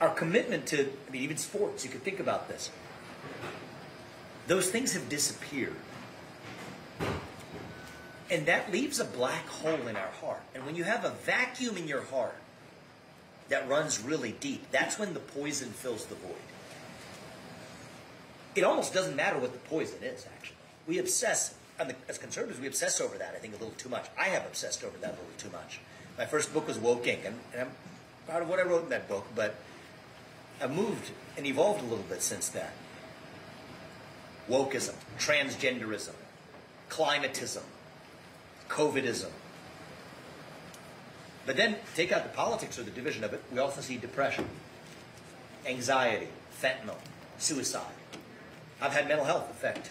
our commitment to, I mean, even sports, you could think about this. Those things have disappeared. And that leaves a black hole in our heart. And when you have a vacuum in your heart that runs really deep, that's when the poison fills the void. It almost doesn't matter what the poison is, actually. We obsess, as conservatives, we obsess over that, I think, a little too much. I have obsessed over that a little too much. My first book was Woke Inc., and I'm proud of what I wrote in that book, but I've moved and evolved a little bit since then. Wokeism, transgenderism, climatism, COVIDism. But then, take out the politics or the division of it, we also see depression, anxiety, fentanyl, suicide. I've had mental health affect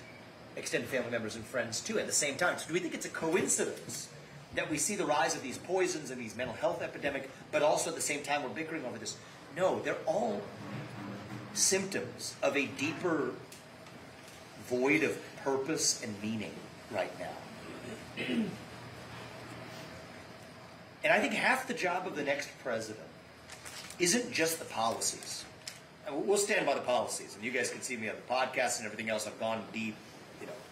extended family members and friends too at the same time. So do we think it's a coincidence that we see the rise of these poisons and these mental health epidemic, but also at the same time we're bickering over this? No, they're all symptoms of a deeper void of purpose and meaning right now. And I think half the job of the next president isn't just the policies. And we'll stand by the policies, and you guys can see me on the podcast and everything else. I've gone deep,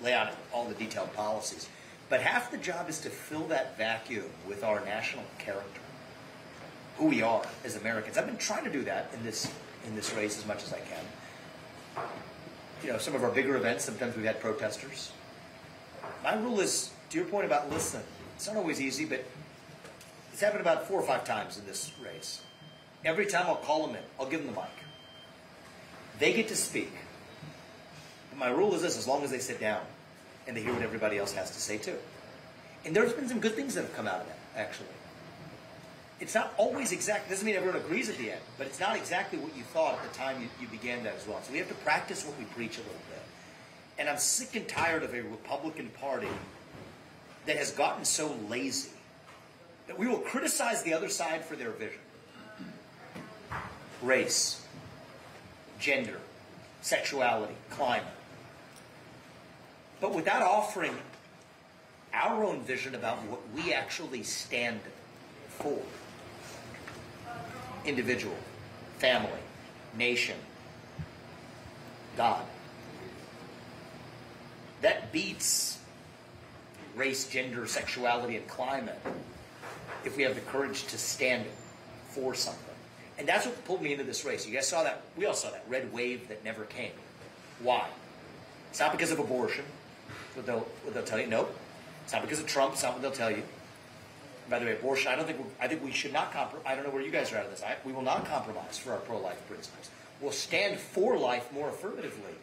lay out all the detailed policies. But half the job is to fill that vacuum with our national character, who we are as Americans. I've been trying to do that in this race as much as I can. Some of our bigger events, sometimes we've had protesters. My rule is, to your point about listening, it's not always easy, but it's happened about 4 or 5 times in this race. Every time I'll call them in, I'll give them the mic. They get to speak. But my rule is this: as long as they sit down and they hear what everybody else has to say too. And there's been some good things that have come out of that, actually. It's not always exact. Doesn't mean everyone agrees at the end, but it's not exactly what you thought at the time you began that as well. So we have to practice what we preach a little bit. And I'm sick and tired of a Republican Party that has gotten so lazy that we will criticize the other side for their vision. Race, gender, sexuality, climate. But without offering our own vision about what we actually stand for. Individual, family, nation, God. That beats race, gender, sexuality, and climate if we have the courage to stand for something. And that's what pulled me into this race. You guys saw that. We all saw that red wave that never came. Why? It's not because of abortion. That's what they'll tell you. Nope. It's not because of Trump. It's not what they'll tell you. By the way, abortion, I think we should not compromise. I don't know where you guys are at of this. We will not compromise for our pro-life principles. We'll stand for life more affirmatively,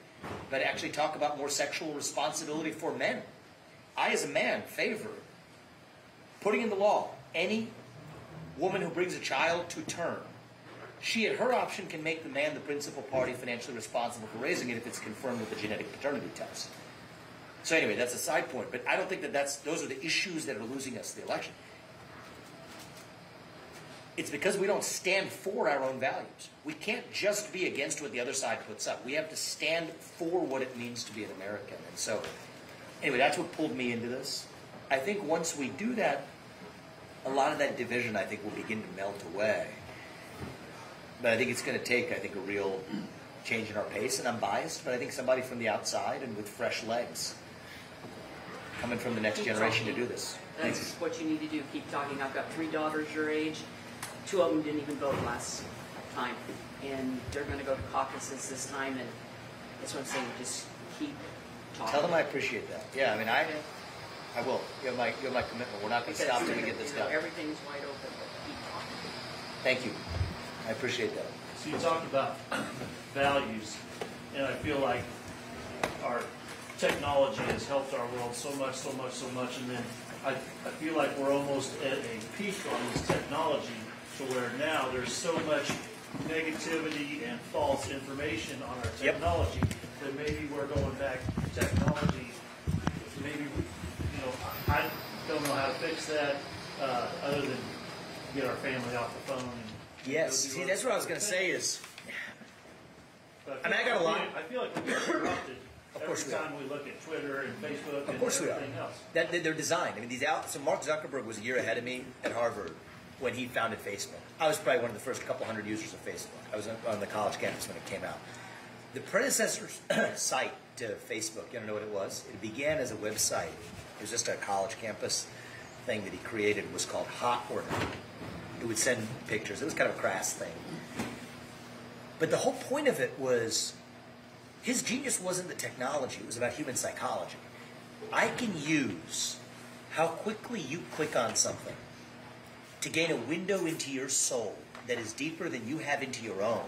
but actually talk about more sexual responsibility for men. I, as a man, favor putting in the law any woman who brings a child to term. She, at her option, can make the man the principal party financially responsible for raising it if it's confirmed with the genetic paternity test. So anyway, that's a side point. But I don't think those are the issues that are losing us the election. It's because we don't stand for our own values. We can't just be against what the other side puts up. We have to stand for what it means to be an American. And so, anyway, that's what pulled me into this. I think once we do that, a lot of that division, I think, will begin to melt away. But I think it's going to take, a real change in our pace. And I'm biased, but I think somebody from the outside and with fresh legs coming from the next generation to do this. That's what you need to do. Keep talking. I've got 3 daughters your age. 2 of them didn't even vote last time. And they're going to go to caucuses this time. And that's what I'm saying. Just keep talking. Tell them I appreciate that. Yeah, I will. You have my commitment. We're not going to stop till we get this done. Everything's wide open, but keep talking. Thank you. I appreciate that. So you talked about values, and I feel like our technology has helped our world so much, and then I feel like we're almost at a peak on this technology to where now there's so much negativity and false information on our technology that maybe we're going back to technology. Maybe, I don't know how to fix that other than get our family off the phone. Yes, see, that's what I was going to say is, I got a lot. I feel like we're getting corrupted every time we look at Twitter and Facebook and everything else. They're designed. So Mark Zuckerberg was a year ahead of me at Harvard. when he founded Facebook. I was probably one of the first couple hundred users of Facebook. I was on the college campus when it came out. The predecessor site to Facebook, you don't know what it was? It began as a website. It was just a college campus thing that he created. It was called Hot Order. It would send pictures. It was kind of a crass thing. But the whole point of it was, his genius wasn't the technology. It was about human psychology. I can use how quickly you click on something to gain a window into your soul that is deeper than you have into your own.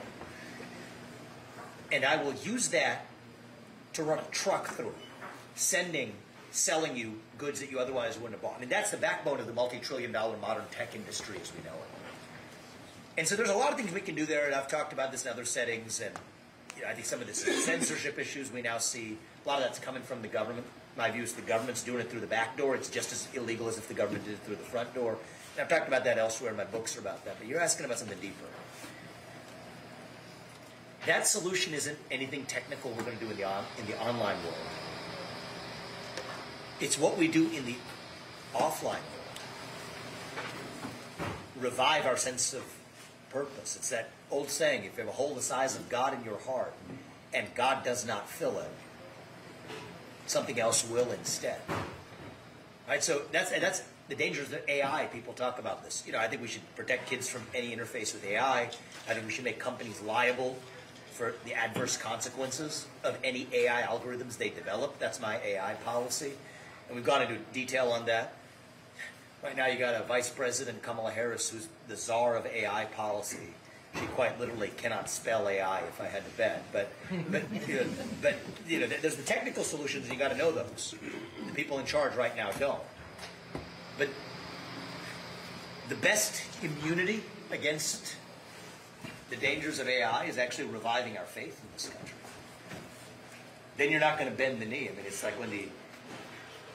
And I will use that to run a truck through, selling you goods that you otherwise wouldn't have bought. I mean, that's the backbone of the multi-trillion-dollar modern tech industry as we know it. And so there's a lot of things we can do there, and I've talked about this in other settings, and I think some of this is censorship issues we now see. A lot of that's coming from the government. My view is the government's doing it through the back door. It's just as illegal as if the government did it through the front door. And I've talked about that elsewhere, my books are about that, but you're asking about something deeper. That solution isn't anything technical we're going to do in the online world. It's what we do in the offline world. Revive our sense of purpose. It's that old saying, if you have a hole the size of God in your heart and God does not fill it, something else will instead. Right? So that's the dangers of AI. People talk about this. I think we should protect kids from any interface with AI. I think we should make companies liable for the adverse consequences of any AI algorithms they develop. That's my AI policy. And we've gone into detail on that. Right now you got a Vice President, Kamala Harris, who's the czar of AI policy. She quite literally cannot spell AI if I had to bet. But there's the technical solutions, and you got to know those. The people in charge right now don't. But the best immunity against the dangers of AI is actually reviving our faith in this country. Then you're not going to bend the knee. I mean, it's like when the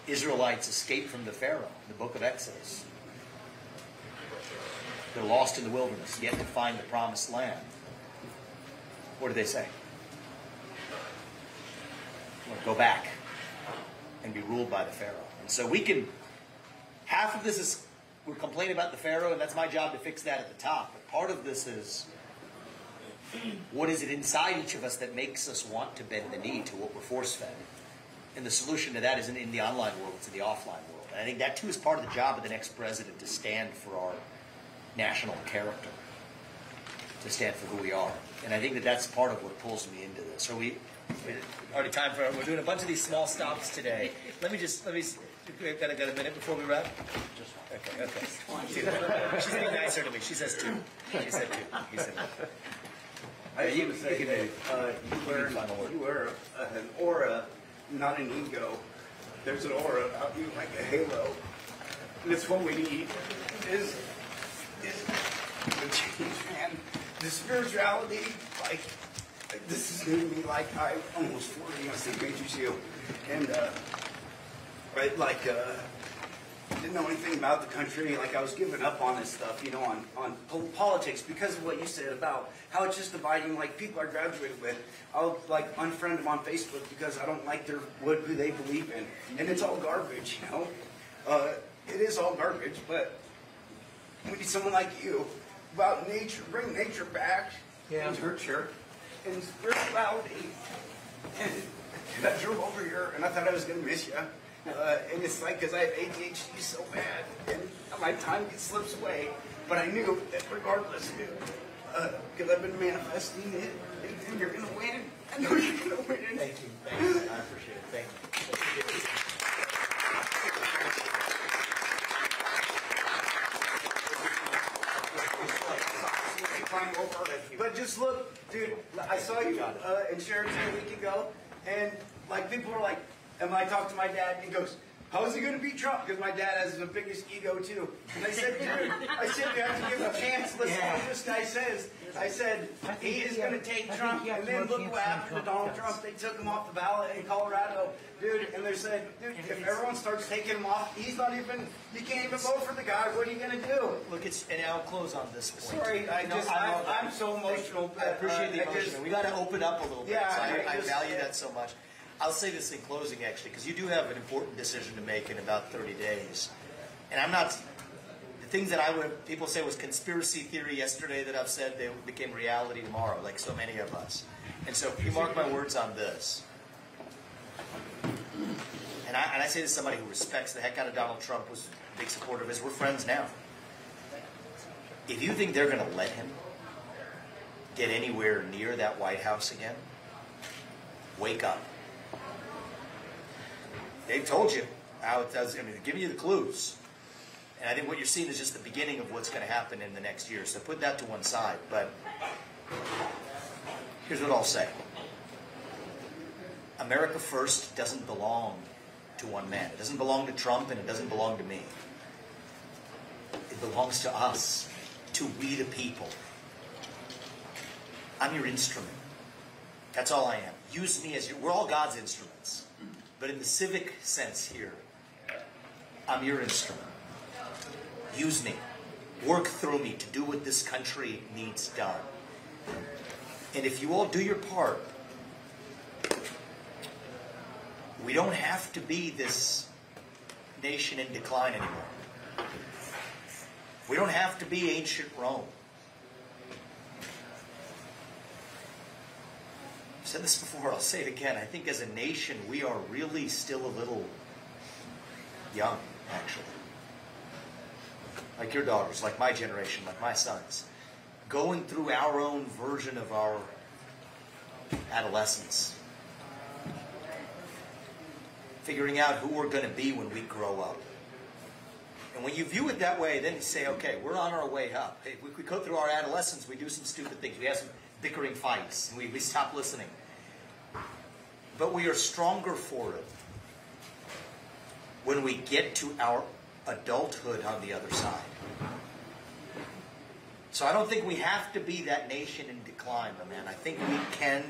Israelites escaped from the Pharaoh, the book of Exodus. They're lost in the wilderness, yet to find the promised land. What do they say? I want to go back and be ruled by the Pharaoh. And so half of this is, we're complaining about the Pharaoh, and that's my job to fix that at the top. But part of this is, what is it inside each of us that makes us want to bend the knee to what we're force-fed? And the solution to that isn't in the online world, it's in the offline world. And I think that, too, is part of the job of the next president, to stand for our national character, to stand for who we are. And I think that that's part of what pulls me into this. So we're doing a bunch of these small stops today. We've got a minute before we wrap? Okay. She's being nicer to me. She says two. She said two. He said one. I was going to say, you wear an aura, not an ego. There's an aura about you like a halo. And it's what we need is the change, man. The spirituality, like, this is new to me. Like, I'm almost 40, I'm St. Major's you. And, didn't know anything about the country. Like, I was giving up on this stuff, on politics because of what you said about how it's just dividing, like, people I graduated with. I'll, unfriend them on Facebook because I don't like who they believe in. And it's all garbage, It is all garbage, but we need someone like you about nature, bring nature back into her church and spirituality. And I drove over here, and I thought I was going to miss you. And it's like, because I have ADHD so bad, and my time slips away. But I knew that regardless, because I've been manifesting it, and you're going to win. I know you're going to win. Thank you. I appreciate it. Thank you. But just look, dude, I saw you in Sheraton a week ago, and people are like, and I talked to my dad, and he goes, how is he going to beat Trump? Because my dad has the biggest ego, too. And I said, dude, you have to give him a chance. Listen to what this guy says. I said, he is going to take Trump. And then look what happened to Donald Trump. They took him off the ballot in Colorado. Dude, and they said, dude, if everyone starts taking him off, you can't even vote for the guy. What are you going to do? Look, and I'll close on this point. Sorry, I'm so emotional. I appreciate the emotion. We got to open up a little bit. Yeah, so I value that so much. I'll say this in closing, actually, because you do have an important decision to make in about 30 days. And the things that people say was conspiracy theory yesterday that I've said, they became reality tomorrow, like so many of us. And so you mark my words on this. And I say this to somebody who respects the heck out of Donald Trump, was a big supporter of his. We're friends now. If you think they're going to let him get anywhere near that White House again, wake up. They've told you how it does. I mean, they're giving you the clues. And I think what you're seeing is just the beginning of what's going to happen in the next year. So put that to one side. But here's what I'll say. America First doesn't belong to one man. It doesn't belong to Trump, and it doesn't belong to me. It belongs to us, to we the people. I'm your instrument. That's all I am. Use me as we're all God's instruments. But in the civic sense here, I'm your instrument. Use me. Work through me to do what this country needs done. And if you all do your part, we don't have to be this nation in decline anymore. We don't have to be ancient Rome. I've said this before, I'll say it again. I think as a nation, we are really still a little young, actually. Like your daughters, like my generation, like my sons. Going through our own version of our adolescence. Figuring out who we're going to be when we grow up. And when you view it that way, then you say, okay, we're on our way up. Hey, we go through our adolescence, we do some stupid things. We have some bickering fights, and we stop listening. But we are stronger for it when we get to our adulthood on the other side. So I don't think we have to be that nation in decline, my man. I think we can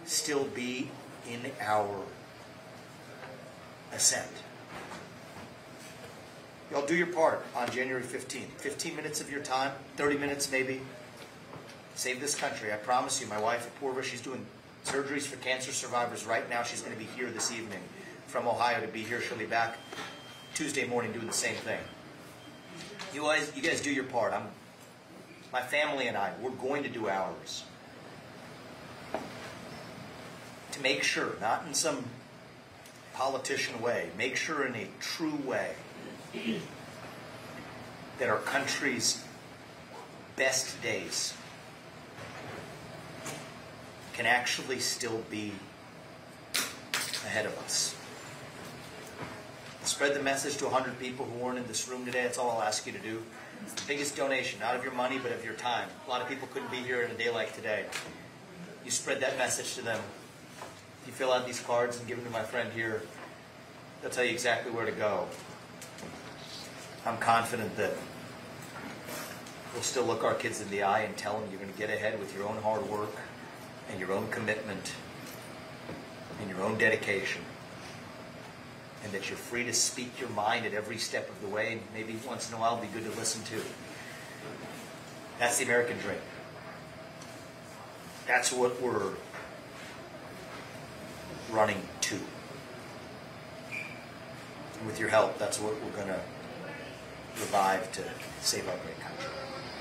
still be in our ascent. Y'all do your part on January 15th. 15 minutes of your time, 30 minutes maybe. Save this country. I promise you, my wife at Forbes, she's doing surgeries for cancer survivors right now. She's going to be here this evening from Ohio to be here. She'll be back Tuesday morning doing the same thing. You guys do your part. My family and I, we're going to do ours. To make sure, not in some politician way, make sure in a true way that our country's best days can actually still be ahead of us. Spread the message to 100 people who weren't in this room today. That's all I'll ask you to do. It's the biggest donation, not of your money, but of your time. A lot of people couldn't be here in a day like today. You spread that message to them. If you fill out these cards and give them to my friend here, they'll tell you exactly where to go. I'm confident that we'll still look our kids in the eye and tell them you're going to get ahead with your own hard work and your own commitment and your own dedication. And that you're free to speak your mind at every step of the way, and maybe once in a while it'll be good to listen to. That's the American dream. That's what we're running to. And with your help, that's what we're going to revive to save our great country.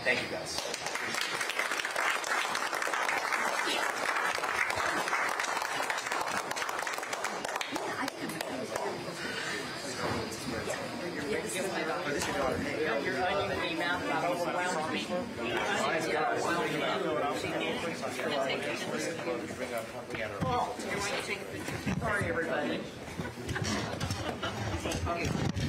Thank you, guys. You're running me mouth about overwhelmed me. Sorry, everybody. Okay.